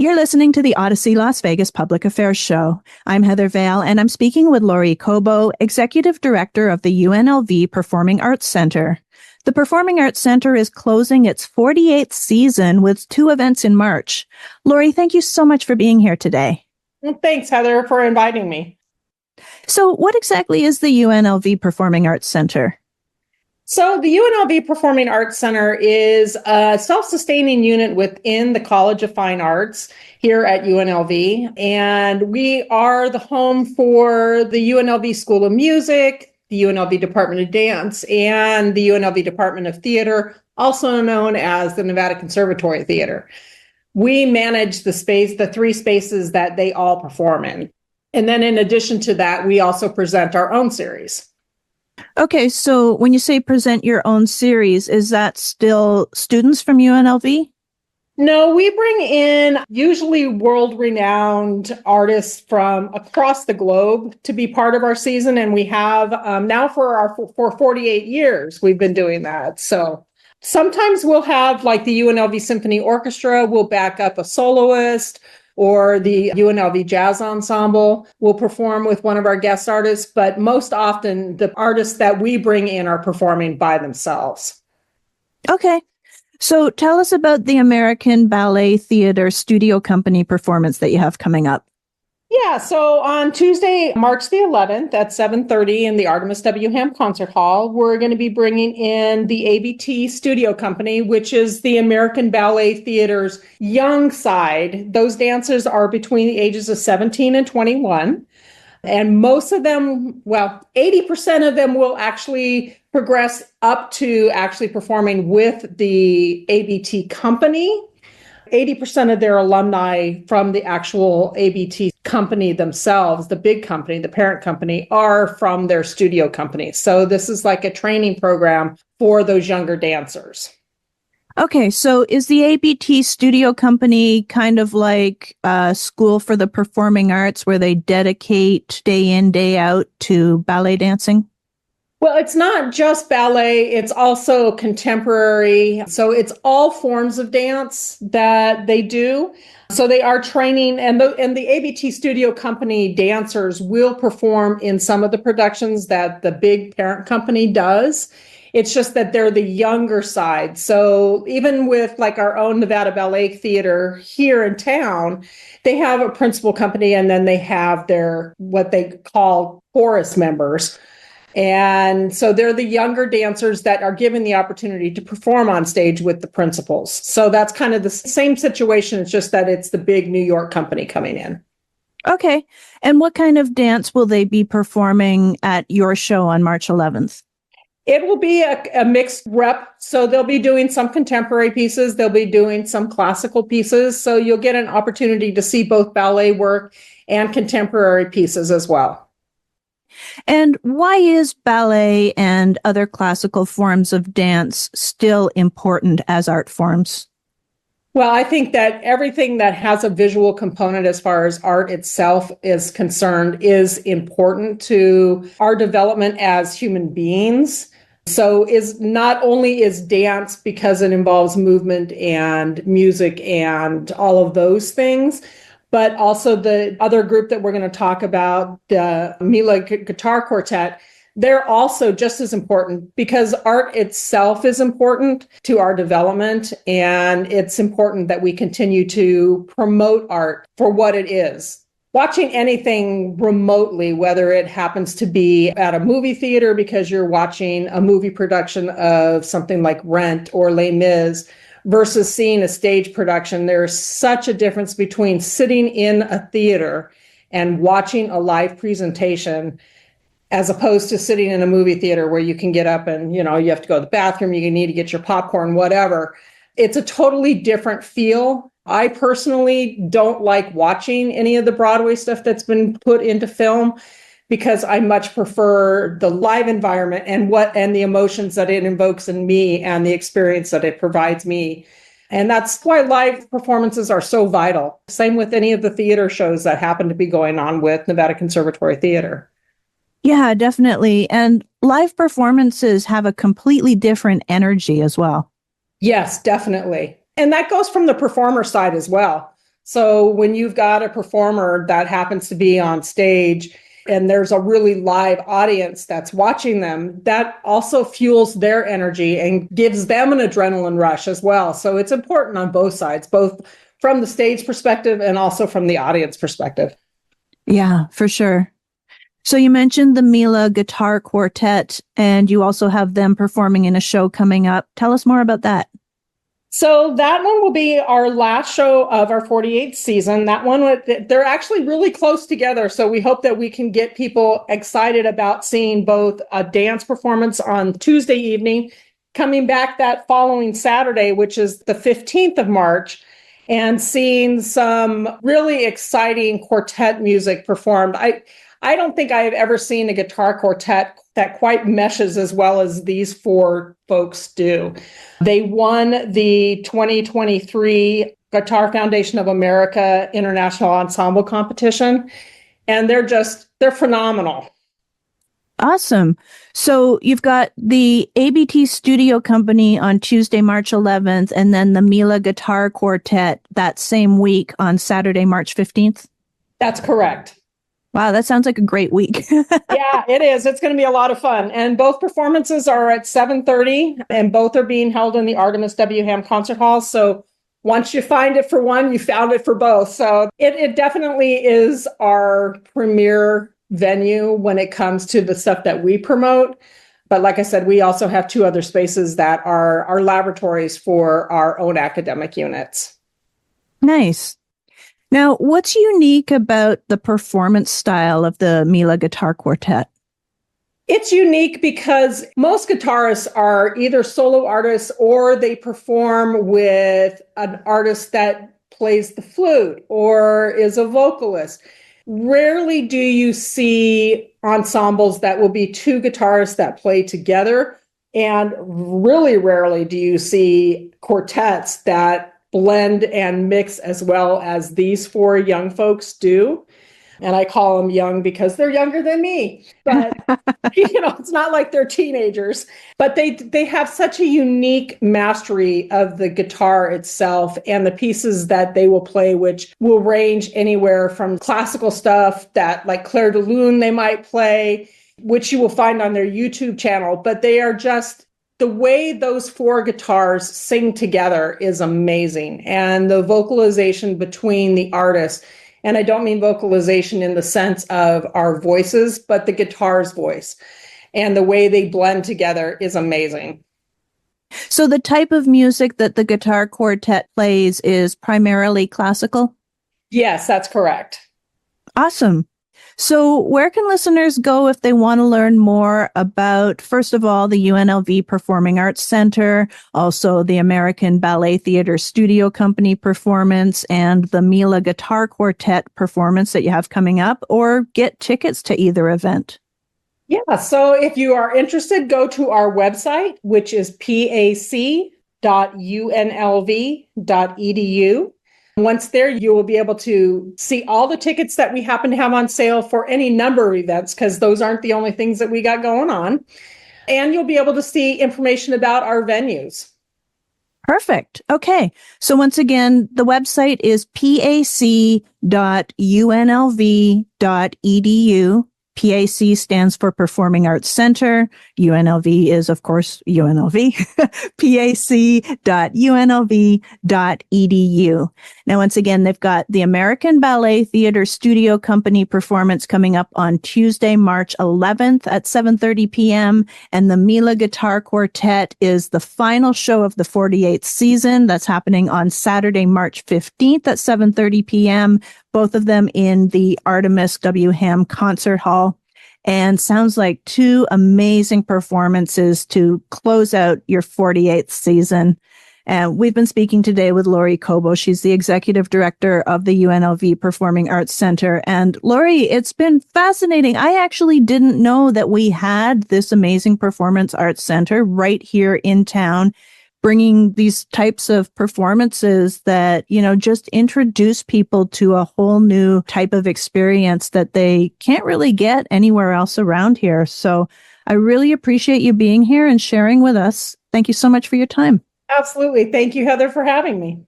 You're listening to the Odyssey Las Vegas Public Affairs Show. I'm Heather Vale, and I'm speaking with Lori Cobo, Executive Director of the UNLV Performing Arts Center. The Performing Arts Center is closing its 48th season with 2 events in March. Lori, thank you so much for being here today. Well, thanks, Heather, for inviting me. So what exactly is the UNLV Performing Arts Center? So the UNLV Performing Arts Center is a self-sustaining unit within the College of Fine Arts here at UNLV. And we are the home for the UNLV School of Music, the UNLV Department of Dance, and the UNLV Department of Theater, also known as the Nevada Conservatory Theater. We manage the 3 spaces that they all perform in. And then in addition to that, we also present our own series. Okay, so when you say present your own series, is that still students from UNLV? No, we bring in usually world-renowned artists from across the globe to be part of our season. And we have now for 48 years, we've been doing that. So sometimes we'll have like the UNLV Symphony Orchestra will back up a soloist, or the UNLV Jazz Ensemble will perform with one of our guest artists. But most often the artists that we bring in are performing by themselves. Okay. So tell us about the American Ballet Theater Studio Company performance that you have coming up. Yeah, so on Tuesday, March the 11th at 7:30 in the Artemis W. Ham Concert Hall, we're going to be bringing in the ABT Studio Company, which is the American Ballet Theater's young side. Those dancers are between the ages of 17 and 21. And most of them, 80% of them will actually progress up to actually performing with the ABT company. 80% of their alumni from the actual ABT company themselves, the big company, the parent company, are from their studio company. So this is like a training program for those younger dancers. Okay, so is the ABT Studio Company kind of like a school for the performing arts where they dedicate day in, day out to ballet dancing? Well, it's not just ballet, it's also contemporary. So it's all forms of dance that they do. So they are training, and the ABT Studio Company dancers will perform in some of the productions that the big parent company does. It's just that they're the younger side. So even with like our own Nevada Ballet Theater here in town, they have a principal company, and then they have their what they call chorus members. And so they're the younger dancers that are given the opportunity to perform on stage with the principals. So that's kind of the same situation. It's just that it's the big New York company coming in. Okay. And what kind of dance will they be performing at your show on March 11th? It will be a mixed rep. So they'll be doing some contemporary pieces. They'll be doing some classical pieces. So you'll get an opportunity to see both ballet work and contemporary pieces as well. And why is ballet and other classical forms of dance still important as art forms? Well, I think that everything that has a visual component as far as art itself is concerned is important to our development as human beings. So is not only is dance because it involves movement and music and all of those things, but also the other group that we're going to talk about, the Mila Guitar Quartet, they're also just as important because art itself is important to our development. And it's important that we continue to promote art for what it is. Watching anything remotely, whether it happens to be at a movie theater because you're watching a movie production of something like Rent or Les Mis, versus seeing a stage production, there's such a difference between sitting in a theater and watching a live presentation as opposed to sitting in a movie theater where you can get up and, you have to go to the bathroom, you need to get your popcorn, whatever. It's a totally different feel. I personally don't like watching any of the Broadway stuff that's been put into film because I much prefer the live environment and the emotions that it invokes in me and the experience that it provides me. And that's why live performances are so vital. Same with any of the theater shows that happen to be going on with Nevada Conservatory Theater. Yeah, definitely. And live performances have a completely different energy as well. Yes, definitely. And that goes from the performer side as well. So when you've got a performer that happens to be on stage and there's a really live audience that's watching them, that also fuels their energy and gives them an adrenaline rush as well. So it's important on both sides, both from the stage perspective and also from the audience perspective. Yeah, for sure. So you mentioned the Mila Guitar Quartet, and you also have them performing in a show coming up. Tell us more about that. So that one will be our last show of our 48th season. That one, they're actually really close together. So we hope that we can get people excited about seeing both a dance performance on Tuesday evening, coming back that following Saturday, which is the 15th of March, and seeing some really exciting quartet music performed. I don't think I have ever seen a guitar quartet that quite meshes as well as these four folks do. They won the 2023 Guitar Foundation of America International Ensemble Competition, and they're phenomenal. Awesome. So you've got the ABT Studio Company on Tuesday, March 11th, and then the Mila Guitar Quartet that same week on Saturday, March 15th? That's correct. Wow, that sounds like a great week. Yeah, it is. It's going to be a lot of fun. And both performances are at 7:30, and both are being held in the Artemis W. Ham Concert Hall. So once you find it for one, you found it for both. So it definitely is our premier venue when it comes to the stuff that we promote. But like I said, we also have two other spaces that are our laboratories for our own academic units. Nice. Now, what's unique about the performance style of the Mila Guitar Quartet? It's unique because most guitarists are either solo artists or they perform with an artist that plays the flute or is a vocalist. Rarely do you see ensembles that will be two guitarists that play together, and really rarely do you see quartets that blend and mix as well as these four young folks do. And I call them young because they're younger than me. But, it's not like they're teenagers. But they have such a unique mastery of the guitar itself and the pieces that they will play, which will range anywhere from classical stuff that like Claire de Lune they might play, which you will find on their YouTube channel. But they are just, the way those four guitars sing together is amazing. And the vocalization between the artists, and I don't mean vocalization in the sense of our voices, but the guitar's voice and the way they blend together is amazing. So the type of music that the guitar quartet plays is primarily classical? Yes, that's correct. Awesome. So where can listeners go if they want to learn more about, first of all, the UNLV Performing Arts Center, also the American Ballet Theater Studio Company performance, and the Mila Guitar Quartet performance that you have coming up, or get tickets to either event? Yeah, so if you are interested, go to our website, which is pac.unlv.edu. Once there, you will be able to see all the tickets that we happen to have on sale for any number of events, because those aren't the only things that we got going on. And you'll be able to see information about our venues. Perfect. Okay. So once again, the website is pac.unlv.edu. PAC stands for Performing Arts Center. UNLV is, of course, UNLV. pac.unlv.edu. Now, once again, they've got the American Ballet Theater Studio Company performance coming up on Tuesday, March 11th at 7:30 p.m. And the Mila Guitar Quartet is the final show of the 48th season. That's happening on Saturday, March 15th at 7:30 p.m. Both of them in the Artemis W. Ham Concert Hall. And sounds like two amazing performances to close out your 48th season. And we've been speaking today with Lori Cobo. She's the executive director of the UNLV Performing Arts Center. And Lori, it's been fascinating. I actually didn't know that we had this amazing performance arts center right here in town, bringing these types of performances that, just introduce people to a whole new type of experience that they can't really get anywhere else around here. So I really appreciate you being here and sharing with us. Thank you so much for your time. Absolutely. Thank you, Heather, for having me.